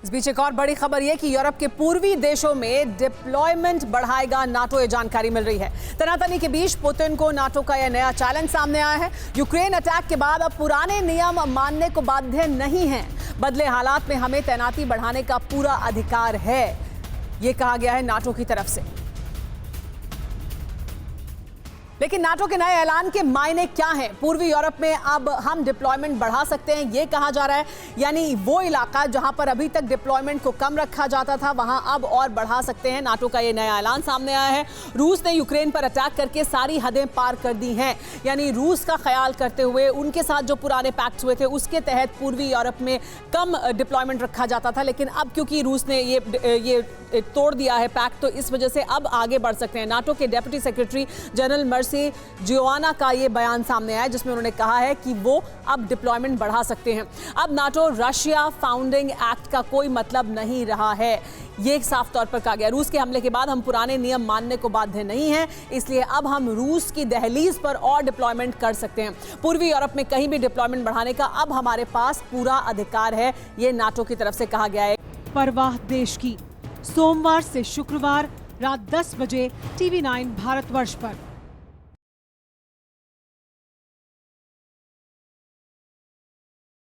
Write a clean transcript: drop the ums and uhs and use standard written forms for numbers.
इस बीच एक और बड़ी खबर यह कि यूरोप के पूर्वी देशों में डिप्लॉयमेंट बढ़ाएगा नाटो, ये जानकारी मिल रही है। तनातनी के बीच पुतिन को नाटो का यह नया चैलेंज सामने आया है। यूक्रेन अटैक के बाद अब पुराने नियम मानने को बाध्य नहीं हैं। बदले हालात में हमें तैनाती बढ़ाने का पूरा अधिकार है, ये कहा गया है नाटो की तरफ से। लेकिन नाटो के नए ऐलान के मायने क्या हैं? पूर्वी यूरोप में अब हम डिप्लॉयमेंट बढ़ा सकते हैं, ये कहा जा रहा है। यानी वो इलाका जहां पर अभी तक डिप्लॉयमेंट को कम रखा जाता था, वहां अब और बढ़ा सकते हैं। नाटो का ये नया ऐलान सामने आया है। रूस ने यूक्रेन पर अटैक करके सारी हदें पार कर दी हैं। यानी रूस का ख्याल करते हुए उनके साथ जो पुराने पैक्ट हुए थे उसके तहत पूर्वी यूरोप में कम डिप्लॉयमेंट रखा जाता था, लेकिन अब क्योंकि रूस ने ये तोड़ दिया है पैक्ट, तो इस वजह से अब आगे बढ़ सकते हैं। नाटो के डेप्यूटी सेक्रेटरी जनरल मर्सी जियोआना का ये बयान सामने आया, जिसमें उन्होंने कहा है कि वो अब डिप्लॉयमेंट बढ़ा सकते हैं। अब नाटो रशिया फाउंडिंग एक्ट का कोई मतलब नहीं रहा है, ये साफ तौर पर कहा गया। रूस के हमले के बाद हम पुराने नियम मानने को बाध्य नहीं हैं, इसलिए अब हम रूस की दहलीज पर और डिप्लॉयमेंट कर सकते हैं। पूर्वी यूरोप में कहीं भी डिप्लॉयमेंट बढ़ाने का अब हमारे पास पूरा अधिकार है, ये नाटो की तरफ से कहा गया है। परवाह देश की, सोमवार से शुक्रवार रात 10 बजे TV9 भारतवर्ष पर।